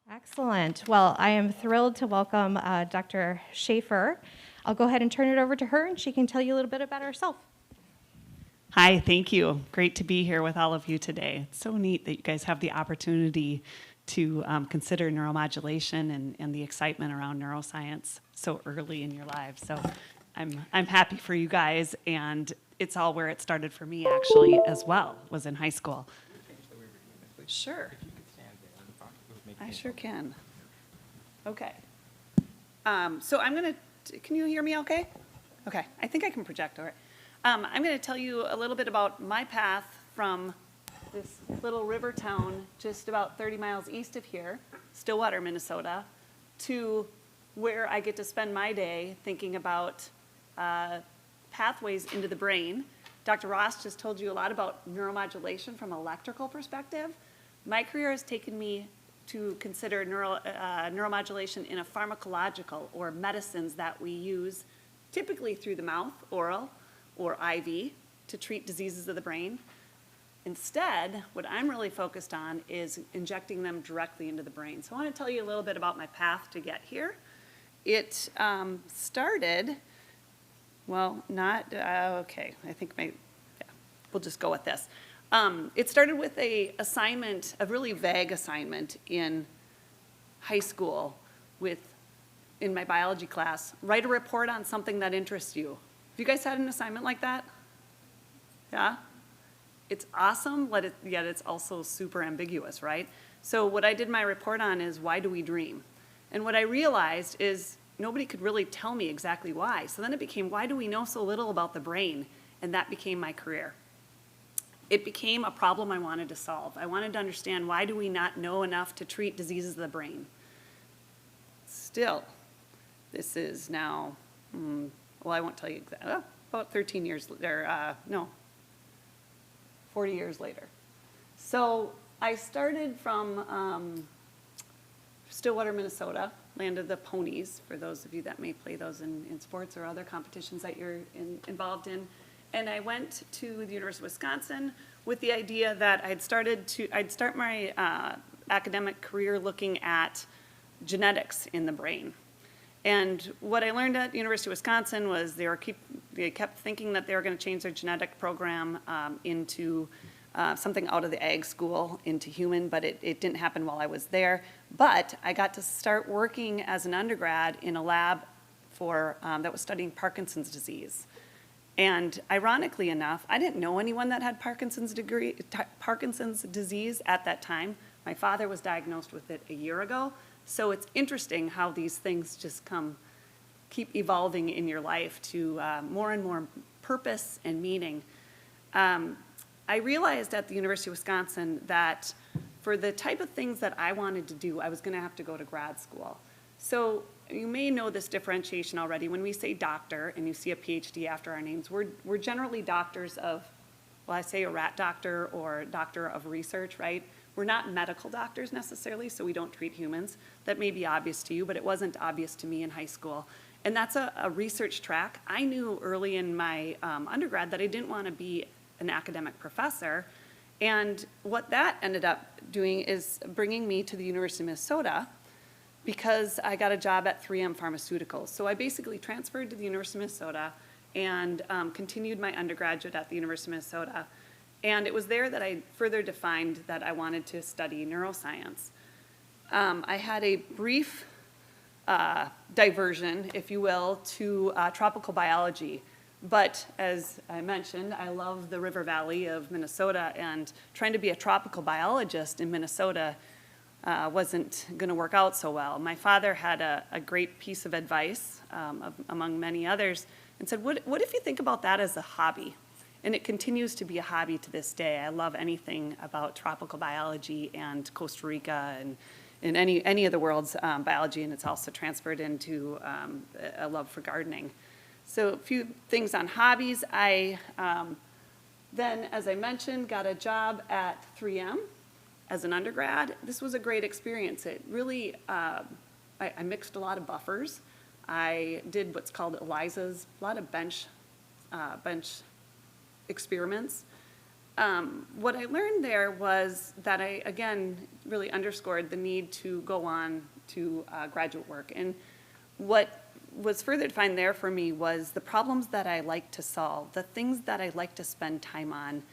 Excellent. Well, I am thrilled to welcome Dr. Shafer. I'll go ahead and turn it over to her, and she can tell you a little bit about herself. Hi, thank you. Great to be here with all of you today. It's so neat that you guys have the opportunity to consider neuromodulation and the excitement around neuroscience so early in your lives. So I'm happy for you guys, and it's all where it started for me actually as well, was in high school. Sure. I sure can. Okay. So I'm going to, can you hear me okay? Okay, I think I can project over it. I'm going to tell you a little bit about my path from this little river town just about 30 miles east of here, Stillwater, Minnesota, to where I get to spend my day thinking about pathways into the brain. Dr. Ross just told you a lot about neuromodulation from an electrical perspective. My career has taken me to consider neuromodulation in a pharmacological or medicines that we use typically through the mouth, oral, or IV to treat diseases of the brain. Instead, what I'm really focused on is injecting them directly into the brain. So I want to tell you a little bit about my path to get here. It started, well, not, okay, I think we'll just go with this. It started with a really vague assignment in high school in my biology class. Write a report on something that interests you. Have you guys had an assignment like that? Yeah? It's awesome, yet it's also super ambiguous, right? So what I did my report on is, why do we dream? And what I realized is nobody could really tell me exactly why. So then it became, why do we know so little about the brain? And that became my career. It became a problem I wanted to solve. I wanted to understand, why do we not know enough to treat diseases of the brain? Still, this is now, well, I won't tell you exactly, about 13 years later, no, 40 years later. So I started from Stillwater, Minnesota, land of the ponies, for those of you that may play those in sports or other competitions that you're involved in. And I went to the University of Wisconsin with the idea that I'd start my academic career looking at genetics in the brain. And what I learned at the University of Wisconsin was they kept thinking that they were going to change their genetic program into something out of the ag school into human, but it didn't happen while I was there. But I got to start working as an undergrad in a lab that was studying Parkinson's disease. And ironically enough, I didn't know anyone that had Parkinson's disease at that time. My father was diagnosed with it a year ago. So it's interesting how these things just keep evolving in your life to more and more purpose and meaning. I realized at the University of Wisconsin that for the type of things that I wanted to do, I was going to have to go to grad school. So you may know this differentiation already. When we say doctor and you see a PhD after our names, we're generally doctors of, well, I say a rat doctor or doctor of research, right? We're not medical doctors necessarily, so we don't treat humans. That may be obvious to you, but it wasn't obvious to me in high school. And that's a research track. I knew early in my undergrad that I didn't want to be an academic professor. And what that ended up doing is bringing me to the University of Minnesota, because I got a job at 3M Pharmaceuticals. So I basically transferred to the University of Minnesota and continued my undergraduate at the University of Minnesota. And it was there that I further defined that I wanted to study neuroscience. I had a brief diversion, if you will, to tropical biology. But as I mentioned, I love the river valley of Minnesota, and trying to be a tropical biologist in Minnesota wasn't going to work out so well. My father had a great piece of advice, among many others, and said, what if you think about that as a hobby? And it continues to be a hobby to this day. I love anything about tropical biology and Costa Rica and any of the world's biology, and it's also transferred into a love for gardening. So a few things on hobbies. I then, as I mentioned, got a job at 3M as an undergrad. This was a great experience. It really, I mixed a lot of buffers. I did what's called ELISAs, a lot of bench experiments. what I learned there was that I, again, really underscored the need to go on to graduate work. And what was further defined there for me was the problems that I like to solve, the things that I like to spend time on,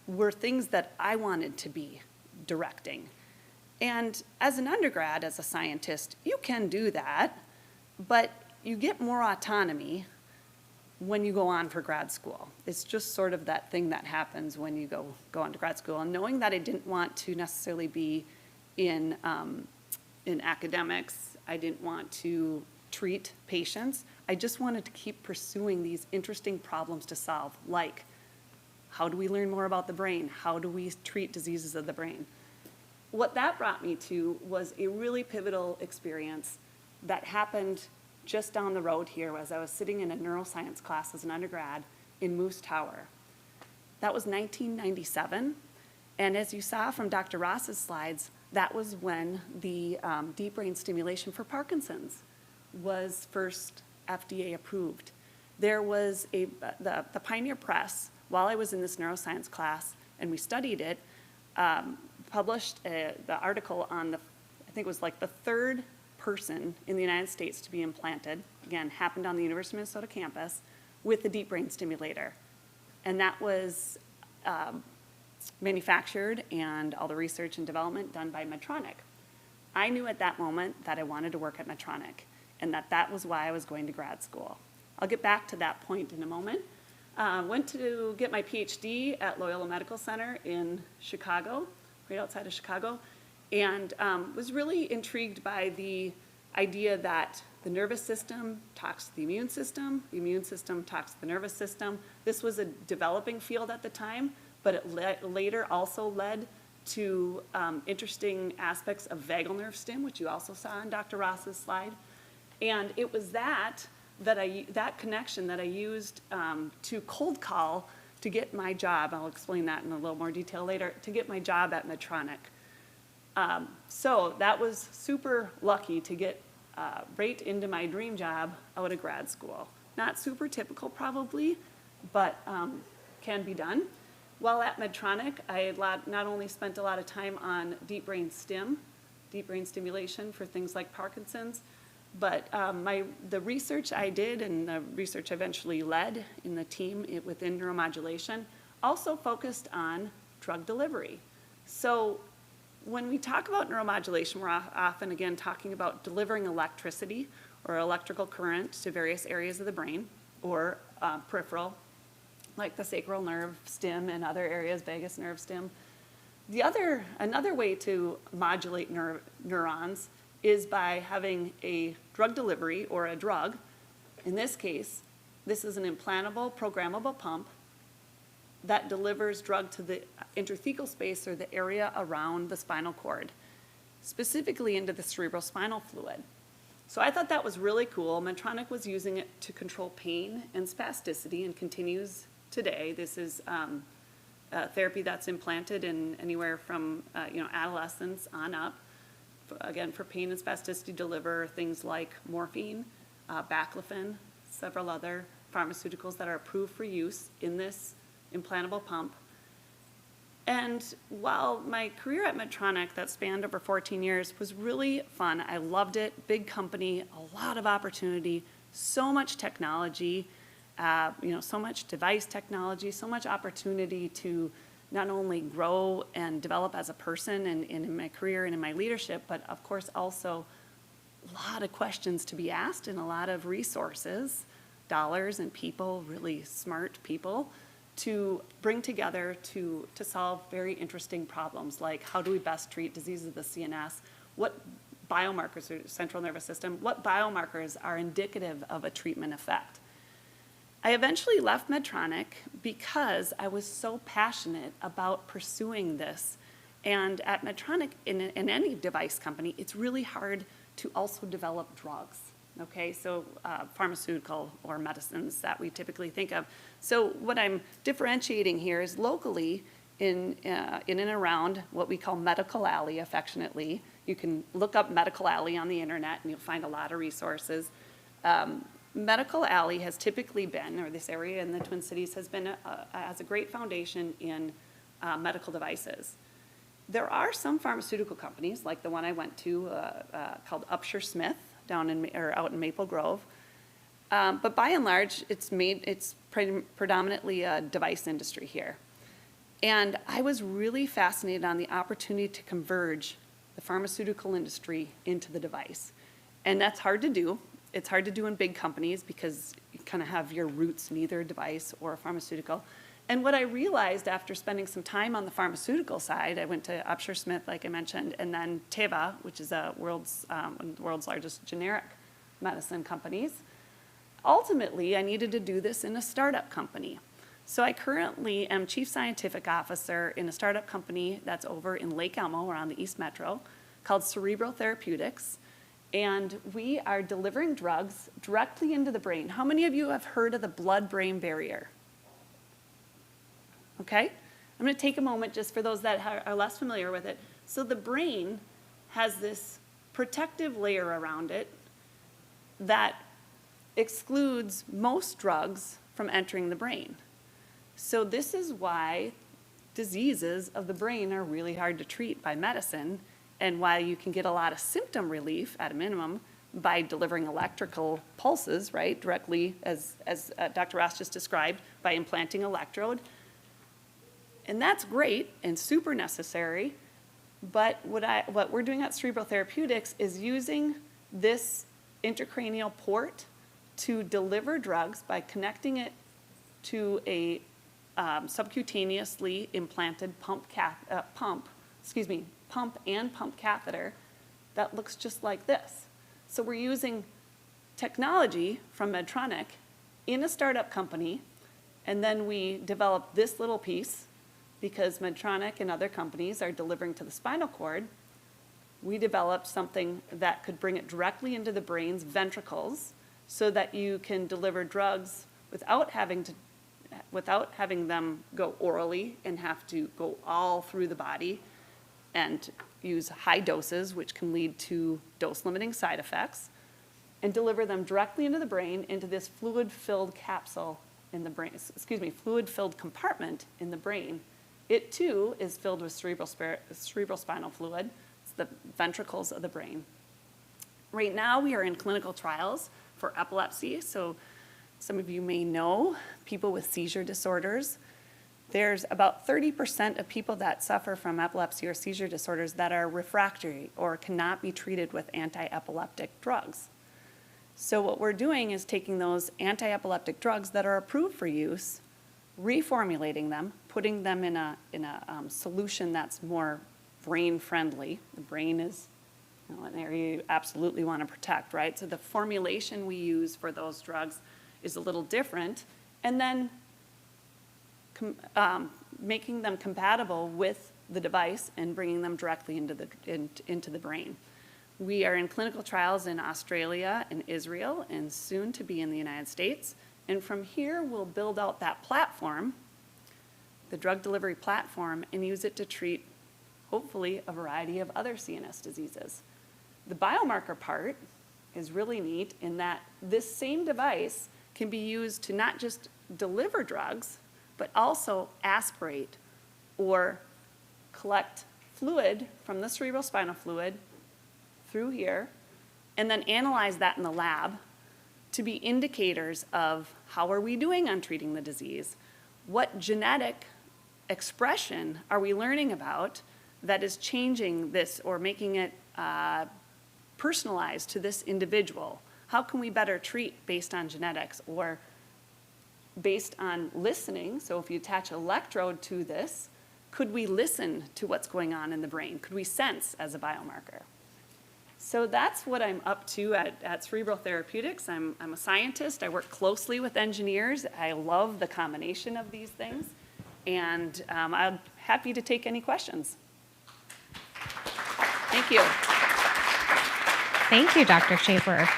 were things that I wanted to be directing. And as an undergrad, as a scientist, you can do that, but you get more autonomy when you go on for grad school. It's just sort of that thing that happens when you go on to grad school. And knowing that I didn't want to necessarily be in academics, I didn't want to treat patients, I just wanted to keep pursuing these interesting problems to solve, like how do we learn more about the brain? How do we treat diseases of the brain? What that brought me to was a really pivotal experience that happened just down the road here as I was sitting in a neuroscience class as an undergrad in Moose Tower. That was 1997, and as you saw from Dr. Ross's slides, that was when the deep brain stimulation for Parkinson's was first FDA approved. There was the Pioneer Press, while I was in this neuroscience class and we studied it, published the article on I think it was like the third person in the United States to be implanted, again, happened on the University of Minnesota campus, with the deep brain stimulator. And that was manufactured and all the research and development done by Medtronic. I knew at that moment that I wanted to work at Medtronic and that was why I was going to grad school. I'll get back to that point in a moment. Went to get my PhD at Loyola Medical Center in Chicago, right outside of Chicago, and was really intrigued by the idea that the nervous system talks to the immune system talks to the nervous system. This was a developing field at the time, but it later also led to interesting aspects of vagal nerve stim, which you also saw on Dr. Ross's slide. And it was that connection that I used to cold call to get my job. I'll explain that in a little more detail later, to get my job at Medtronic. So that was super lucky to get right into my dream job out of grad school. Not super typical probably, but can be done. While at Medtronic, I not only spent a lot of time on deep brain stimulation for things like Parkinson's, but the research I did and the research I eventually led in the team within neuromodulation also focused on drug delivery. So when we talk about neuromodulation, we're often, again, talking about delivering electricity or electrical current to various areas of the brain or peripheral, like the sacral nerve stem and other areas, vagus nerve stem. Another way to modulate neurons is by having a drug delivery or a drug. In this case, this is an implantable, programmable pump that delivers drug to the interthecal space or the area around the spinal cord, specifically into the cerebrospinal fluid. So I thought that was really cool. Medtronic was using it to control pain and spasticity and continues today. This is therapy that's implanted in anywhere from adolescents on up. Again, for pain and spasticity, deliver things like morphine, baclofen, several other pharmaceuticals that are approved for use in this implantable pump. And while my career at Medtronic that spanned over 14 years was really fun, I loved it, big company, a lot of opportunity, so much technology, so much device technology, so much opportunity to not only grow and develop as a person and in my career and in my leadership, but of course also a lot of questions to be asked and a lot of resources, dollars and people, really smart people, to bring together to solve very interesting problems like how do we best treat diseases of the CNS, what biomarkers or central nervous system, what biomarkers are indicative of a treatment effect. I eventually left Medtronic because I was so passionate about pursuing this. And at Medtronic, in any device company, it's really hard to also develop drugs, okay? So pharmaceutical or medicines that we typically think of. So what I'm differentiating here is locally in and around what we call Medical Alley affectionately. You can look up Medical Alley on the internet and you'll find a lot of resources. Medical Alley has typically been, or this area in the Twin Cities has a great foundation in medical devices. There are some pharmaceutical companies, like the one I went to, called Upshur Smith, out in Maple Grove. But by and large, it's predominantly a device industry here. And I was really fascinated on the opportunity to converge the pharmaceutical industry into the device. And that's hard to do. It's hard to do in big companies because you kind of have your roots in either a device or a pharmaceutical. And what I realized after spending some time on the pharmaceutical side, I went to Upshur Smith, like I mentioned, and then Teva, which is one of the world's largest generic medicine companies. Ultimately, I needed to do this in a startup company. So I currently am Chief Scientific Officer in a startup company that's over in Lake Elmo, or on the East Metro, called Cerebral Therapeutics. And we are delivering drugs directly into the brain. How many of you have heard of the blood-brain barrier? Okay? I'm going to take a moment just for those that are less familiar with it. So the brain has this protective layer around it that excludes most drugs from entering the brain. So this is why diseases of the brain are really hard to treat by medicine, and why you can get a lot of symptom relief at a minimum by delivering electrical pulses, right, directly, as Dr. Ross just described, by implanting electrode. And that's great and super necessary, but what we're doing at Cerebral Therapeutics is using this intracranial port to deliver drugs by connecting it to a subcutaneously implanted pump and pump catheter that looks just like this. So we're using technology from Medtronic in a startup company, and then we developed this little piece because Medtronic and other companies are delivering to the spinal cord. We developed something that could bring it directly into the brain's ventricles so that you can deliver drugs without having them go orally and have to go all through the body and use high doses, which can lead to dose-limiting side effects, and deliver them directly into the brain, into this fluid-filled capsule in the brain, fluid-filled compartment in the brain. It, too, is filled with cerebral spinal fluid. It's the ventricles of the brain. Right now, we are in clinical trials for epilepsy. So some of you may know people with seizure disorders. There's about 30% of people that suffer from epilepsy or seizure disorders that are refractory or cannot be treated with anti-epileptic drugs. So what we're doing is taking those anti-epileptic drugs that are approved for use, reformulating them, putting them in a solution that's more brain-friendly. The brain is an area you absolutely want to protect, right? So the formulation we use for those drugs is a little different, and then making them compatible with the device and bringing them directly into the brain. We are in clinical trials in Australia and Israel, and soon to be in the United States. And from here, we'll build out that platform, the drug delivery platform, and use it to treat, hopefully, a variety of other CNS diseases. The biomarker part is really neat in that this same device can be used to not just deliver drugs, but also aspirate or collect fluid from the cerebral spinal fluid through here, and then analyze that in the lab to be indicators of how are we doing on treating the disease? What genetic expression are we learning about that is changing this or making it personalized to this individual? How can we better treat based on genetics or based on listening? So if you attach an electrode to this, could we listen to what's going on in the brain? Could we sense as a biomarker? So that's what I'm up to at Cerebral Therapeutics. I'm a scientist. I work closely with engineers. I love the combination of these things. And I'm happy to take any questions. Thank you. Thank you, Dr. Shafer.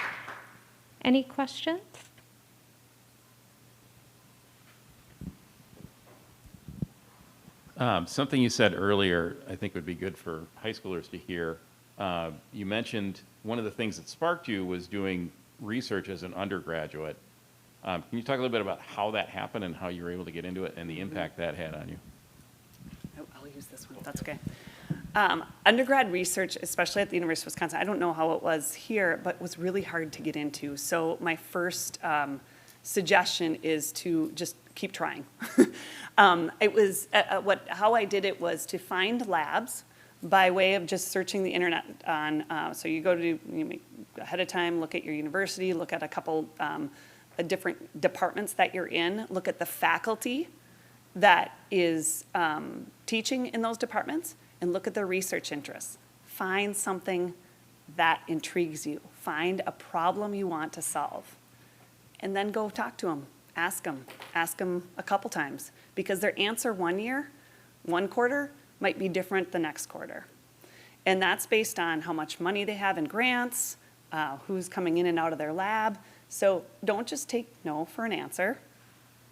Any questions? Something you said earlier, I think would be good for high schoolers to hear. You mentioned one of the things that sparked you was doing research as an undergraduate. Can you talk a little bit about how that happened and how you were able to get into it and the impact that had on you? I'll use this one. That's okay. Undergrad research, especially at the University of Wisconsin, I don't know how it was here, but was really hard to get into. So my first suggestion is to just keep trying. It was how I did it was to find labs by way of just searching the internet on. So you go to ahead of time, look at your university, look at a couple different departments that you're in, look at the faculty that is teaching in those departments, and look at their research interests. Find something that intrigues you. Find a problem you want to solve. And then go talk to them. Ask them a couple times. Because their answer one quarter, might be different the next quarter. And that's based on how much money they have in grants, who's coming in and out of their lab. So don't just take no for an answer.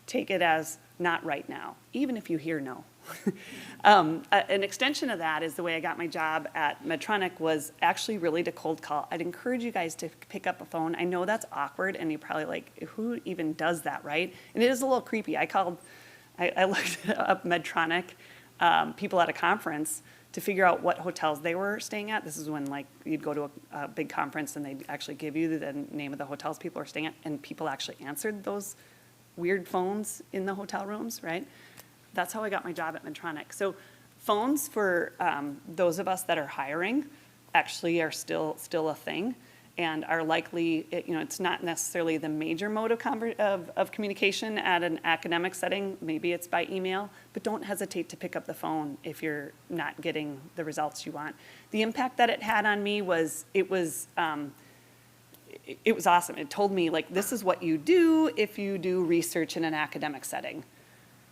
Take it as not right now, even if you hear no. An extension of that is the way I got my job at Medtronic was actually really to cold call. I'd encourage you guys to pick up a phone. I know that's awkward, and you're probably like, who even does that, right? And it is a little creepy. I looked up Medtronic people at a conference to figure out what hotels they were staying at. This is when you'd go to a big conference and they'd actually give you the name of the hotels people are staying at, and people actually answered those weird phones in the hotel rooms, right? That's how I got my job at Medtronic. So phones for those of us that are hiring actually are still a thing and are likely, it's not necessarily the major mode of communication at an academic setting. Maybe it's by email, but don't hesitate to pick up the phone if you're not getting the results you want. The impact that it had on me was, it was awesome. It told me, this is what you do if you do research in an academic setting.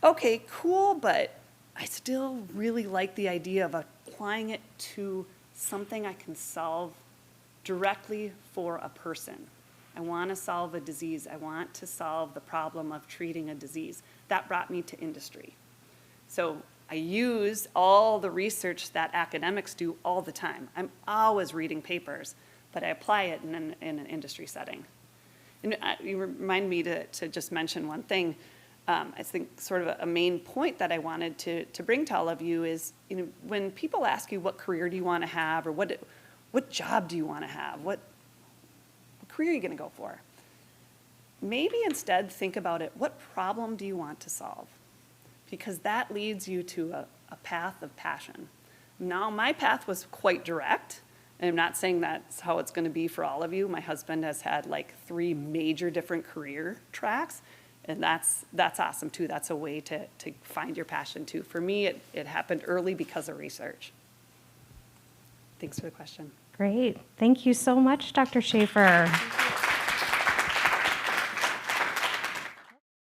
Okay, cool, but I still really like the idea of applying it to something I can solve directly for a person. I want to solve a disease. I want to solve the problem of treating a disease. That brought me to industry. So I use all the research that academics do all the time. I'm always reading papers, but I apply it in an industry setting. And you remind me to just mention one thing. I think sort of a main point that I wanted to bring to all of you is, when people ask you what career do you want to have, or what job do you want to have, what career are you going to go for? Maybe instead think about it, what problem do you want to solve? Because that leads you to a path of passion. Now, my path was quite direct. And I'm not saying that's how it's going to be for all of you. My husband has had 3 major different career tracks. And that's awesome too. That's a way to find your passion too. For me, it happened early because of research. Thanks for the question. Great. Thank you so much, Dr. Shafer.